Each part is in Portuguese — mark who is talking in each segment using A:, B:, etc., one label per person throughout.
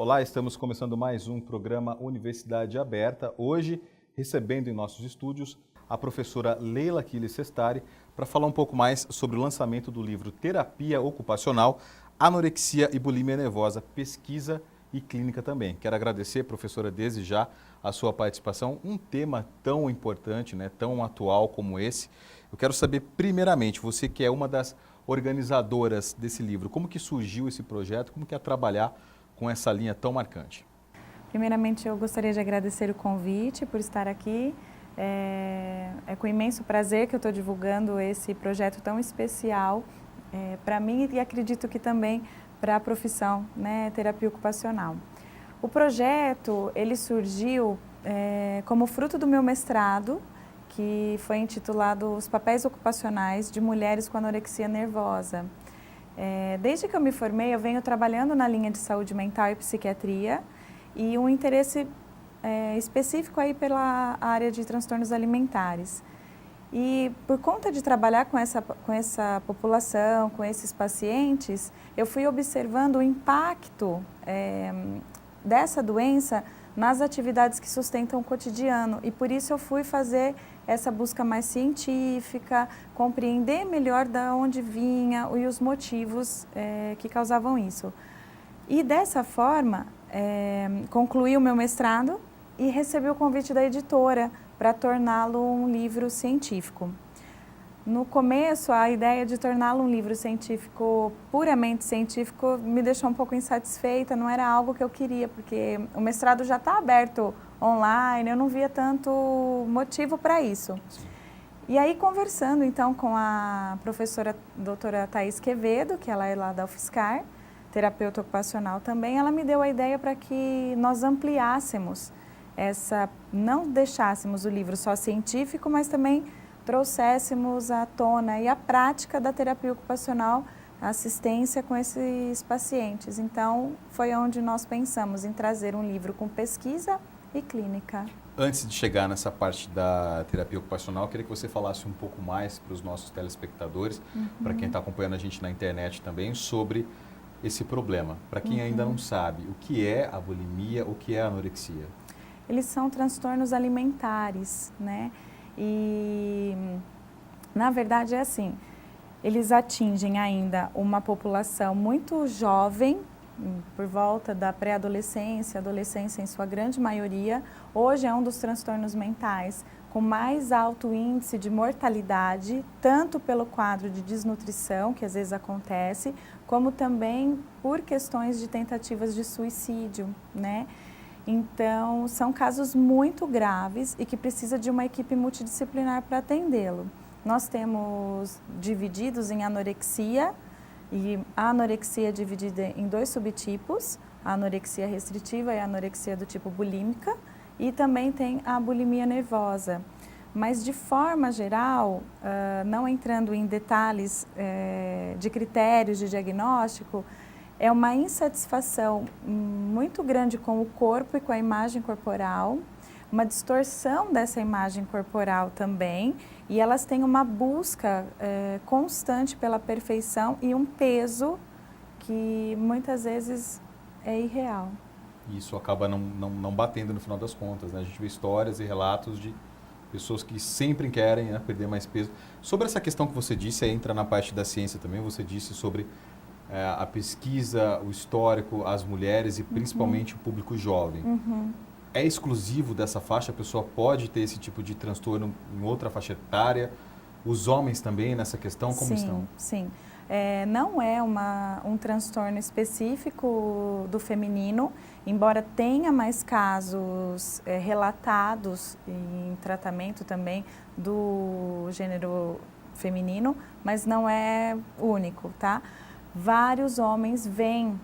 A: Olá, estamos começando mais um programa Universidade Aberta. Hoje, recebendo em nossos estúdios a professora Leila Quiles Sestari para falar um pouco mais sobre o lançamento do livro Terapia Ocupacional, Anorexia e Bulimia Nervosa, Pesquisa e Clínica também. Quero agradecer, professora, desde já a sua participação. Um tema tão importante, tão atual como esse. Eu quero saber, primeiramente, você que é uma das organizadoras desse livro, como que surgiu esse projeto, como que é trabalhar com essa linha tão marcante?
B: Primeiramente, eu gostaria de agradecer o convite por estar aqui. É com imenso prazer que eu estou divulgando esse projeto tão especial para mim e acredito que também para a profissão, terapia ocupacional. O projeto, ele surgiu como fruto do meu mestrado, que foi intitulado Os Papéis Ocupacionais de Mulheres com Anorexia Nervosa. Desde que eu me formei, eu venho trabalhando na linha de saúde mental e psiquiatria e um interesse específico aí pela área de transtornos alimentares. E por conta de trabalhar com essa população, com esses pacientes, eu fui observando o impacto dessa doença nas atividades que sustentam o cotidiano e por isso eu fui fazer essa busca mais científica, compreender melhor de onde vinha e os motivos que causavam isso. E dessa forma, concluí o meu mestrado e recebi o convite da editora para torná-lo um livro científico. No começo, a ideia de torná-lo um livro científico, puramente científico, me deixou um pouco insatisfeita, não era algo que eu queria, porque o mestrado já está aberto online, eu não via tanto motivo para isso.
A: Sim.
B: E aí, conversando então com a professora doutora Thaís Quevedo, que ela é lá da UFSCar, terapeuta ocupacional também, ela me deu a ideia para que nós ampliássemos não deixássemos o livro só científico, mas também trouxéssemos à tona e a prática da terapia ocupacional, a assistência com esses pacientes. Então, foi onde nós pensamos em trazer um livro com pesquisa e clínica.
A: Antes de chegar nessa parte da terapia ocupacional, eu queria que você falasse um pouco mais para os nossos telespectadores, para quem está acompanhando a gente na internet também, sobre esse problema. Para quem ainda não sabe, o que é a bulimia, o que é a anorexia?
B: Eles são transtornos alimentares, E, na verdade, é assim, eles atingem ainda uma população muito jovem, por volta da pré-adolescência, adolescência em sua grande maioria. Hoje é um dos transtornos mentais com mais alto índice de mortalidade, tanto pelo quadro de desnutrição, que às vezes acontece, como também por questões de tentativas de suicídio, Então, são casos muito graves e que precisa de uma equipe multidisciplinar para atendê-lo. Nós temos divididos em anorexia, e a anorexia é dividida em 2 subtipos, a anorexia restritiva e a anorexia do tipo bulímica, e também tem a bulimia nervosa. Mas, de forma geral, não entrando em detalhes de critérios de diagnóstico, é uma insatisfação muito grande com o corpo e com a imagem corporal, uma distorção dessa imagem corporal também, e elas têm uma busca constante pela perfeição e um peso que muitas vezes é irreal.
A: Isso acaba não batendo no final das contas, A gente vê histórias e relatos de pessoas que sempre querem perder mais peso. Sobre essa questão que você disse, aí entra na parte da ciência também, você disse sobre a pesquisa, o histórico, as mulheres e principalmente o público jovem. É exclusivo dessa faixa? A pessoa pode ter esse tipo de transtorno em outra faixa etária? Os homens também nessa questão, como estão?
B: Sim, não é um transtorno específico do feminino, embora tenha mais casos relatados em tratamento também do gênero feminino, mas não é único, tá? Vários homens vêm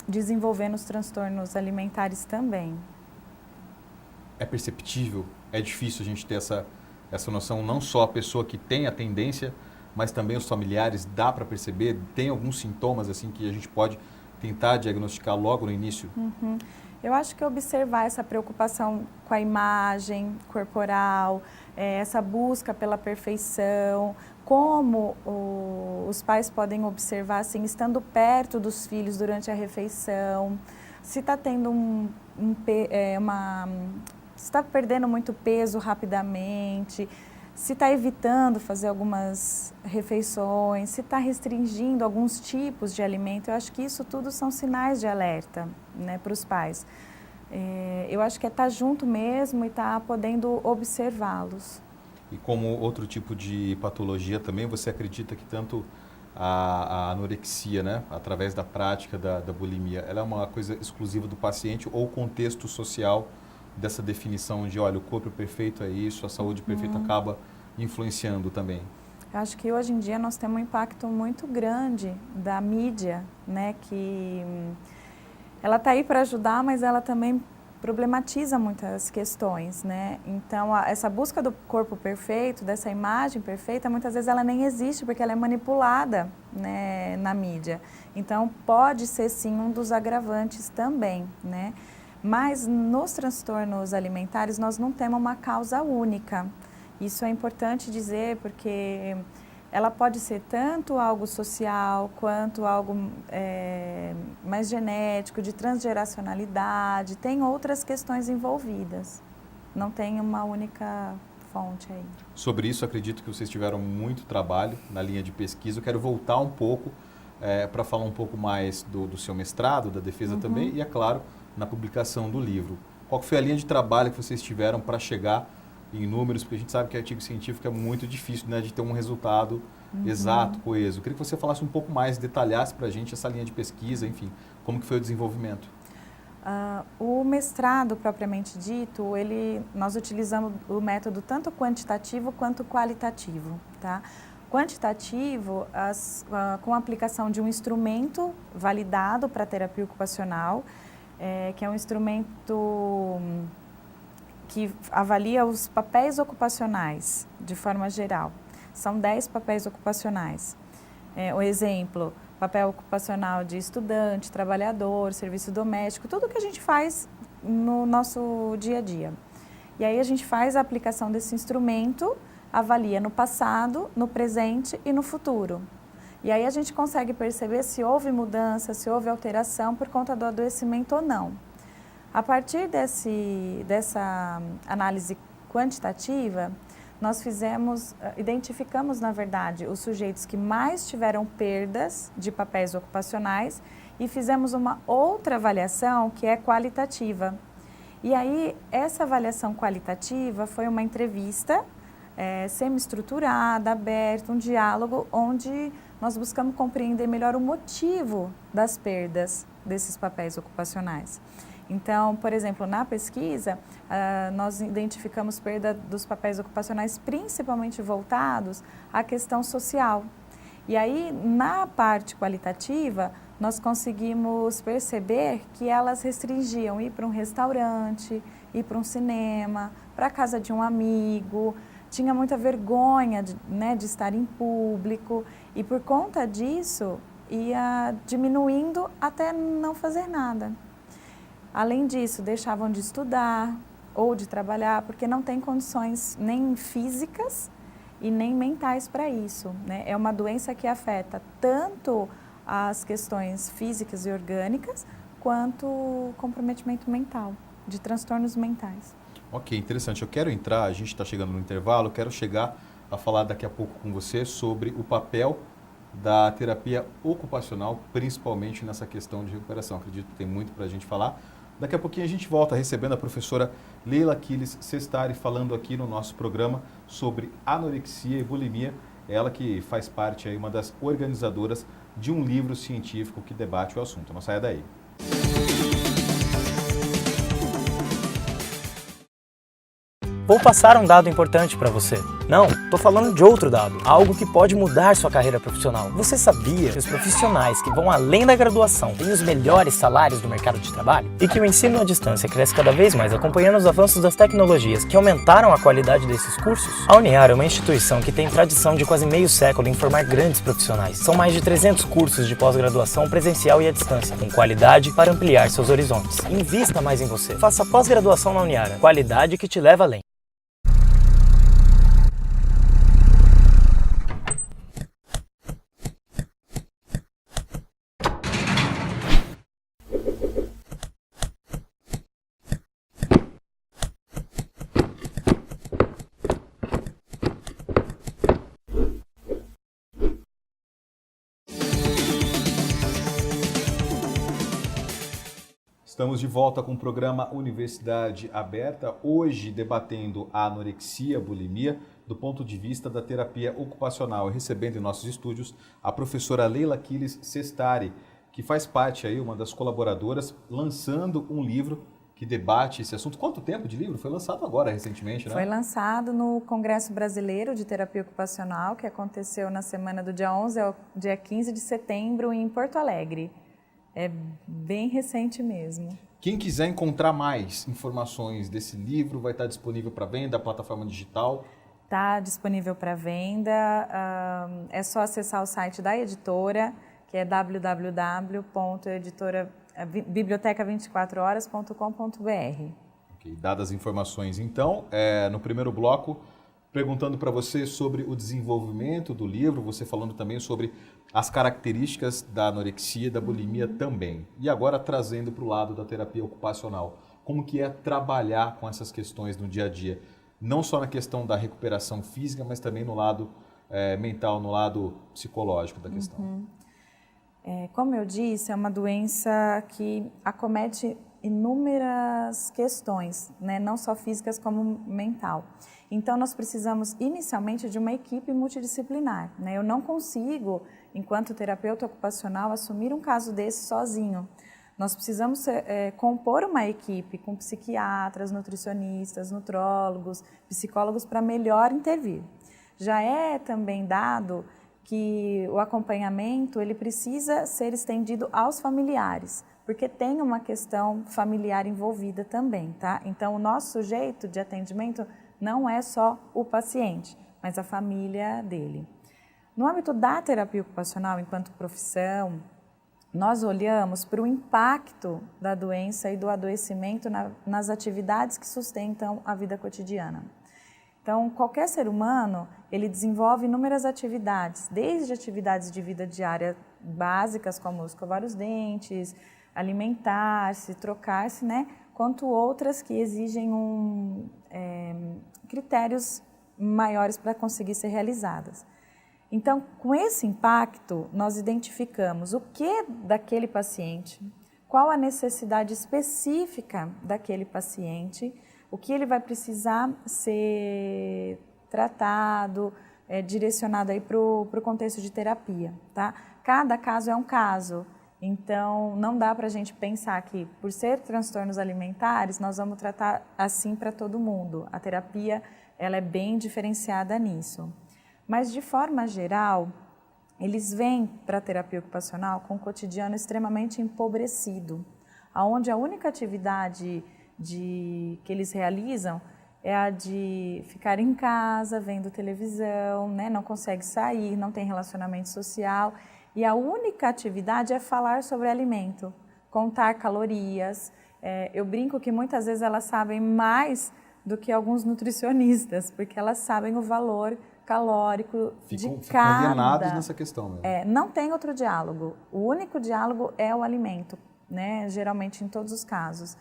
B: desenvolvendo os transtornos alimentares também.
A: É perceptível? É difícil a gente ter essa noção, não só a pessoa que tem a tendência, mas também os familiares, dá para perceber? Tem alguns sintomas assim que a gente pode tentar diagnosticar logo no início?
B: Eu acho que observar essa preocupação com a imagem corporal, essa busca pela perfeição, como os pais podem observar, assim, estando perto dos filhos durante a refeição, se está tendo se está perdendo muito peso rapidamente, se está evitando fazer algumas refeições, se está restringindo alguns tipos de alimento. Eu acho que isso tudo são sinais de alerta, né, para os pais. Eu acho que é estar junto mesmo e estar podendo observá-los.
A: E como outro tipo de patologia também, você acredita que tanto a anorexia, né, através da prática da bulimia, ela é uma coisa exclusiva do paciente ou o contexto social dessa definição de, olha, o corpo perfeito é isso, a saúde perfeita acaba influenciando também?
B: Eu acho que hoje em dia nós temos um impacto muito grande da mídia, né, que ela está aí para ajudar, mas ela também problematiza muitas questões, né? Então, essa busca do corpo perfeito, dessa imagem perfeita, muitas vezes ela nem existe porque ela é manipulada, né, na mídia. Então, pode ser sim um dos agravantes também, né? Mas nos transtornos alimentares nós não temos uma causa única. Isso é importante dizer porque ela pode ser tanto algo social, quanto algo mais genético, de transgeracionalidade, tem outras questões envolvidas. Não tem uma única fonte aí.
A: Sobre isso, acredito que vocês tiveram muito trabalho na linha de pesquisa. Eu quero voltar um pouco para falar um pouco mais do seu mestrado, da defesa também, e, é claro, na publicação do livro. Qual foi a linha de trabalho que vocês tiveram para chegar em números, porque a gente sabe que artigo científico é muito difícil, né, de ter um resultado exato, coeso. Eu queria que você falasse um pouco mais, detalhasse para a gente essa linha de pesquisa, enfim, como que foi o desenvolvimento.
B: O mestrado, propriamente dito, nós utilizamos o método tanto quantitativo quanto qualitativo, tá? Quantitativo, com a aplicação de um instrumento validado para terapia ocupacional, que é um instrumento que avalia os papéis ocupacionais de forma geral. São 10 papéis ocupacionais. O exemplo, papel ocupacional de estudante, trabalhador, serviço doméstico, tudo que a gente faz no nosso dia a dia. E aí a gente faz a aplicação desse instrumento, avalia no passado, no presente e no futuro. E aí a gente consegue perceber se houve mudança, se houve alteração por conta do adoecimento ou não. A partir dessa análise quantitativa, nós identificamos, na verdade, os sujeitos que mais tiveram perdas de papéis ocupacionais e fizemos uma outra avaliação que é qualitativa. E aí, essa avaliação qualitativa foi uma entrevista semi-estruturada, aberta, um diálogo onde nós buscamos compreender melhor o motivo das perdas desses papéis ocupacionais. Então, por exemplo, na pesquisa, nós identificamos perda dos papéis ocupacionais principalmente voltados à questão social. E aí, na parte qualitativa, nós conseguimos perceber que elas restringiam ir para um restaurante, ir para um cinema, para a casa de um amigo, tinha muita vergonha de estar em público e por conta disso ia diminuindo até não fazer nada. Além disso, deixavam de estudar ou de trabalhar porque não tem condições nem físicas e nem mentais para isso, né? É uma doença que afeta tanto as questões físicas e orgânicas quanto o comprometimento mental, de transtornos mentais.
A: Ok, interessante. Eu quero entrar, a gente está chegando no intervalo, eu quero chegar a falar daqui a pouco com você sobre o papel da terapia ocupacional, principalmente nessa questão de recuperação. Acredito que tem muito para a gente falar. Daqui a pouquinho a gente volta recebendo a professora Leila Aquiles Sestari falando aqui no nosso programa sobre anorexia e bulimia. Ela que faz parte aí, uma das organizadoras de um livro científico que debate o assunto. Não saia daí.
C: Vou passar um dado importante para você. Não, tô falando de outro dado, algo que pode mudar sua carreira profissional. Você sabia que os profissionais que vão além da graduação têm os melhores salários do mercado de trabalho? E que o ensino à distância cresce cada vez mais acompanhando os avanços das tecnologias que aumentaram a qualidade desses cursos? A Uniar é uma instituição que tem tradição de quase meio século em formar grandes profissionais. São mais de 300 cursos de pós-graduação presencial e à distância, com qualidade para ampliar seus horizontes. Invista mais em você. Faça pós-graduação na Uniara. Qualidade que te leva além.
A: Estamos de volta com o programa Universidade Aberta, hoje debatendo a anorexia, bulimia, do ponto de vista da terapia ocupacional, e recebendo em nossos estúdios a professora Leila Aquiles Sestari, que faz parte aí, uma das colaboradoras, lançando um livro que debate esse assunto. Quanto tempo de livro? Foi lançado agora, recentemente, né?
B: Foi lançado no Congresso Brasileiro de Terapia Ocupacional, que aconteceu na semana do dia 11 ao dia 15 de setembro em Porto Alegre. É bem recente mesmo.
A: Quem quiser encontrar mais informações desse livro, vai estar disponível para venda, a plataforma digital? Está
B: disponível para venda, é só acessar o site da editora, que é www.biblioteca24horas.com.br.
A: Ok, dadas as informações, então, no primeiro bloco, perguntando para você sobre o desenvolvimento do livro, você falando também sobre as características da anorexia e da bulimia também. E agora trazendo para o lado da terapia ocupacional, como que é trabalhar com essas questões no dia a dia, não só na questão da recuperação física, mas também no lado mental, no lado psicológico da questão.
B: Como eu disse, é uma doença que acomete inúmeras questões, né? Não só físicas como mental. Então, nós precisamos inicialmente de uma equipe multidisciplinar, né? Eu não consigo, enquanto terapeuta ocupacional, assumir um caso desse sozinho. Nós precisamos compor uma equipe com psiquiatras, nutricionistas, nutrólogos, psicólogos para melhor intervir. Já é também dado que o acompanhamento ele precisa ser estendido aos familiares, porque tem uma questão familiar envolvida também, tá? Então, o nosso sujeito de atendimento não é só o paciente, mas a família dele. No âmbito da terapia ocupacional, enquanto profissão, nós olhamos para o impacto da doença e do adoecimento nas atividades que sustentam a vida cotidiana. Então, qualquer ser humano, ele desenvolve inúmeras atividades, desde atividades de vida diária básicas, como escovar os dentes, alimentar-se, trocar-se, né? Quanto outras que exigem critérios maiores para conseguir ser realizadas. Então, com esse impacto, nós identificamos o que daquele paciente, qual a necessidade específica daquele paciente, o que ele vai precisar ser tratado, direcionado para o contexto de terapia, tá? Cada caso é um caso, então não dá para a gente pensar que por ser transtornos alimentares, nós vamos tratar assim para todo mundo. A terapia ela é bem diferenciada nisso. Mas de forma geral, eles vêm para a terapia ocupacional com um cotidiano extremamente empobrecido, onde a única atividade que eles realizam é a de ficar em casa, vendo televisão, né? Não consegue sair, não tem relacionamento social. E a única atividade é falar sobre alimento, contar calorias. Eu brinco que muitas vezes elas sabem mais do que alguns nutricionistas, porque elas sabem o valor calórico ficam
A: alienados nessa questão mesmo.
B: Não tem outro diálogo. O único diálogo é o alimento, né? Geralmente em todos os casos.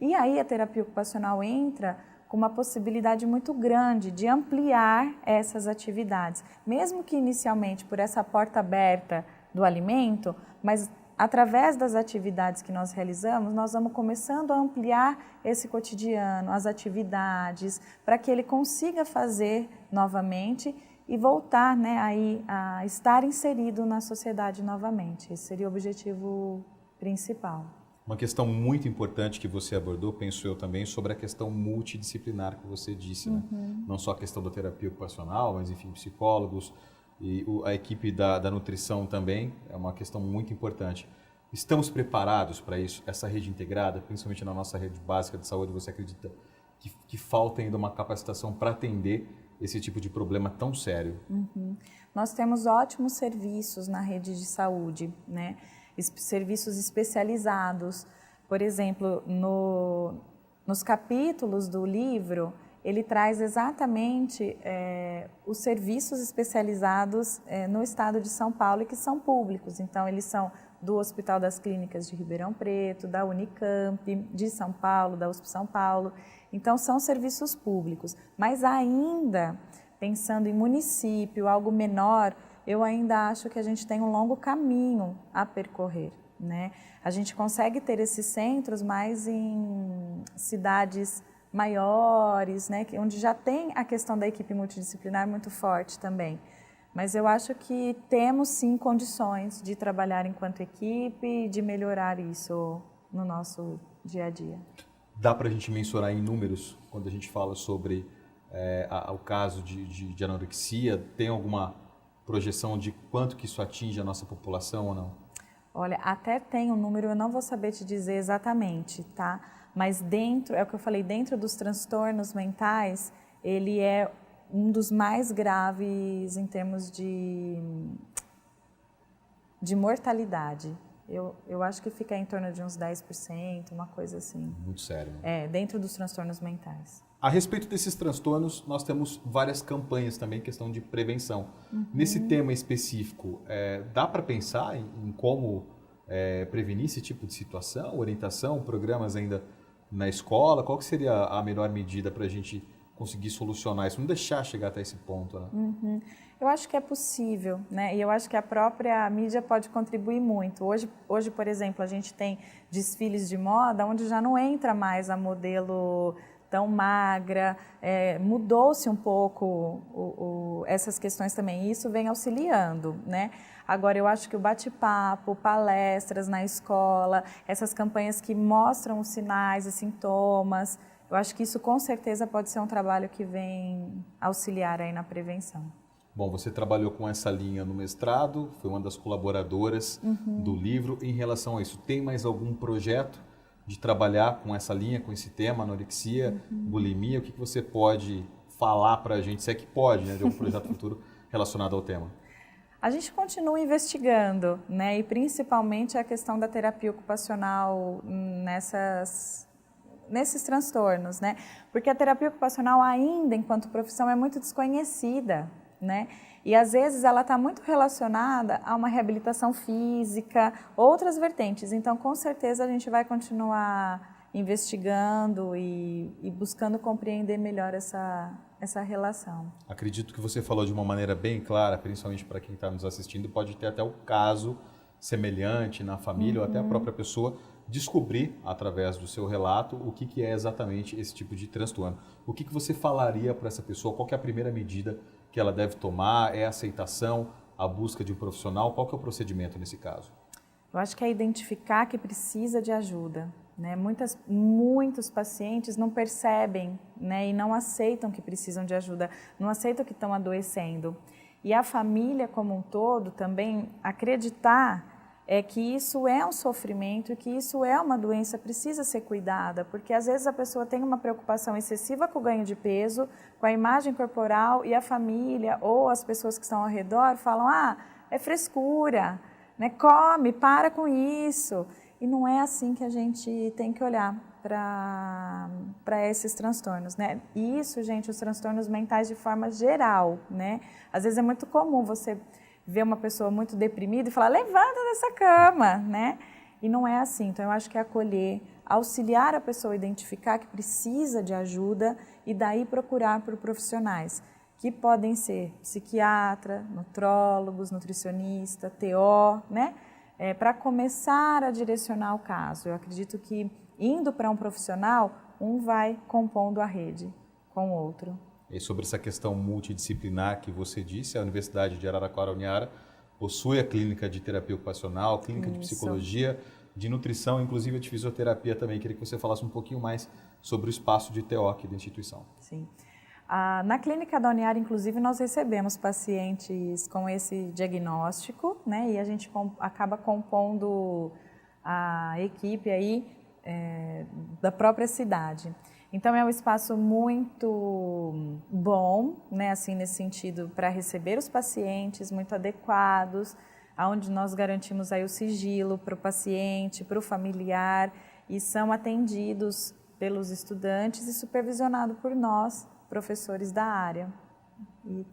B: E aí a terapia ocupacional entra com uma possibilidade muito grande de ampliar essas atividades, mesmo que inicialmente por essa porta aberta do alimento, mas através das atividades que nós realizamos, nós vamos começando a ampliar esse cotidiano, as atividades, para que ele consiga fazer novamente e voltar, né, aí a estar inserido na sociedade novamente. Esse seria o objetivo principal.
A: Uma questão muito importante que você abordou, penso eu também, sobre a questão multidisciplinar que você disse, né? Não só a questão da terapia ocupacional, mas enfim, psicólogos e a equipe da nutrição também, é uma questão muito importante. Estamos preparados para isso? Essa rede integrada, principalmente na nossa rede básica de saúde, você acredita que falta ainda uma capacitação para atender esse tipo de problema tão sério?
B: Nós temos ótimos serviços na rede de saúde, né? Serviços especializados. Por exemplo, nos capítulos do livro, ele traz exatamente os serviços especializados no estado de São Paulo e que são públicos. Então, eles são do Hospital das Clínicas de Ribeirão Preto, da Unicamp, de São Paulo, da USP São Paulo. Então, são serviços públicos. Mas ainda, pensando em município, algo menor, eu ainda acho que a gente tem um longo caminho a percorrer, né? A gente consegue ter esses centros mais em cidades maiores, né? Onde já tem a questão da equipe multidisciplinar muito forte também. Mas eu acho que temos sim condições de trabalhar enquanto equipe, de melhorar isso no nosso dia a dia.
A: Dá para a gente mensurar em números quando a gente fala sobre o caso de anorexia? Tem alguma projeção de quanto que isso atinge a nossa população ou não?
B: Olha, até tem um número, eu não vou saber te dizer exatamente, tá? Mas dentro, é o que eu falei, dentro dos transtornos mentais, ele é um dos mais graves em termos de mortalidade. Eu acho que fica em torno de uns 10%, uma coisa assim.
A: Muito sério. Né?
B: Dentro dos transtornos mentais.
A: A respeito desses transtornos, nós temos várias campanhas também, questão de prevenção. Nesse tema específico, dá para pensar em como prevenir esse tipo de situação, orientação, programas ainda na escola? Qual que seria a melhor medida para a gente conseguir solucionar isso, não deixar chegar até esse ponto, né?
B: Eu acho que é possível, né? E eu acho que a própria mídia pode contribuir muito. Hoje, por exemplo, a gente tem desfiles de moda onde já não entra mais a modelo tão magra, mudou-se um pouco essas questões também, e isso vem auxiliando, né? Agora, eu acho que o bate-papo, palestras na escola, essas campanhas que mostram os sinais e sintomas, eu acho que isso com certeza pode ser um trabalho que vem auxiliar aí na prevenção.
A: Bom, você trabalhou com essa linha no mestrado, foi uma das colaboradoras do livro. Em relação a isso, tem mais algum projeto de trabalhar com essa linha, com esse tema, anorexia, bulimia? O que você pode falar para a gente, se é que pode, né, de algum projeto futuro relacionado ao tema?
B: A gente continua investigando, né, e principalmente a questão da terapia ocupacional nesses transtornos, né? Porque a terapia ocupacional ainda, enquanto profissão, é muito desconhecida, né? E às vezes ela está muito relacionada a uma reabilitação física, outras vertentes. Então, com certeza, a gente vai continuar investigando e buscando compreender melhor essa relação.
A: Acredito que você falou de uma maneira bem clara, principalmente para quem está nos assistindo, pode ter até um caso semelhante na família ou até a própria pessoa descobrir, através do seu relato, o que é exatamente esse tipo de transtorno. O que você falaria para essa pessoa? Qual que é a primeira medida que ela deve tomar? É a aceitação, a busca de um profissional? Qual que é o procedimento nesse caso?
B: Eu acho que é identificar que precisa de ajuda, né? Muitos pacientes não percebem, né, e não aceitam que precisam de ajuda, não aceitam que estão adoecendo. E a família como um todo também acreditar que isso é um sofrimento e que isso é uma doença, precisa ser cuidada, porque às vezes a pessoa tem uma preocupação excessiva com o ganho de peso, com a imagem corporal, e a família ou as pessoas que estão ao redor falam, é frescura, né? Come, para com isso. E não é assim que a gente tem que olhar para esses transtornos, né? E isso, gente, os transtornos mentais de forma geral, né? Às vezes é muito comum você ver uma pessoa muito deprimida e falar, levanta dessa cama, né? E não é assim. Então, eu acho que é acolher, auxiliar a pessoa a identificar que precisa de ajuda e daí procurar por profissionais, que podem ser psiquiatra, nutrólogos, nutricionista, TO, né? Para começar a direcionar o caso. Eu acredito que indo para um profissional, um vai compondo a rede com o outro.
A: E sobre essa questão multidisciplinar que você disse, a Universidade de Araraquara, Uniara, possui a clínica de terapia ocupacional, clínica de psicologia, de nutrição, inclusive de fisioterapia também. Queria que você falasse um pouquinho mais sobre o espaço de TO aqui da instituição.
B: Sim. Na clínica da Uniara, inclusive, nós recebemos pacientes com esse diagnóstico, né? E a gente acaba compondo a equipe aí da própria cidade. Então, é um espaço muito bom, né, assim, nesse sentido, para receber os pacientes, muito adequados, onde nós garantimos aí o sigilo para o paciente, para o familiar, e são atendidos pelos estudantes e supervisionados por nós, professores da área.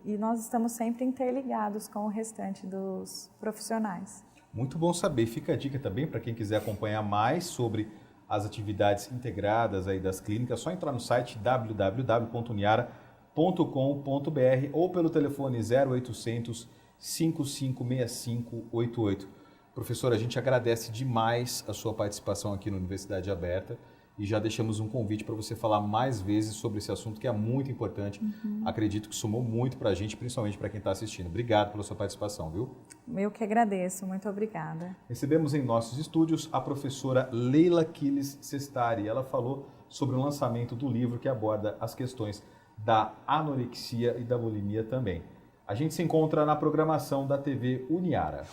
B: E nós estamos sempre interligados com o restante dos profissionais.
A: Muito bom saber. Fica a dica também para quem quiser acompanhar mais sobre as atividades integradas aí das clínicas, é só entrar no site www.uniara.com.br ou pelo telefone 0800 556588. Professora, a gente agradece demais a sua participação aqui na Universidade Aberta e já deixamos um convite para você falar mais vezes sobre esse assunto que é muito importante. Acredito que somou muito para a gente, principalmente para quem está assistindo. Obrigado pela sua participação, viu?
B: Eu que agradeço, muito obrigada.
A: Recebemos em nossos estúdios a professora Leila Quiles Sestari. Ela falou sobre o lançamento do livro que aborda as questões da anorexia e da bulimia também. A gente se encontra na programação da TV Uniara.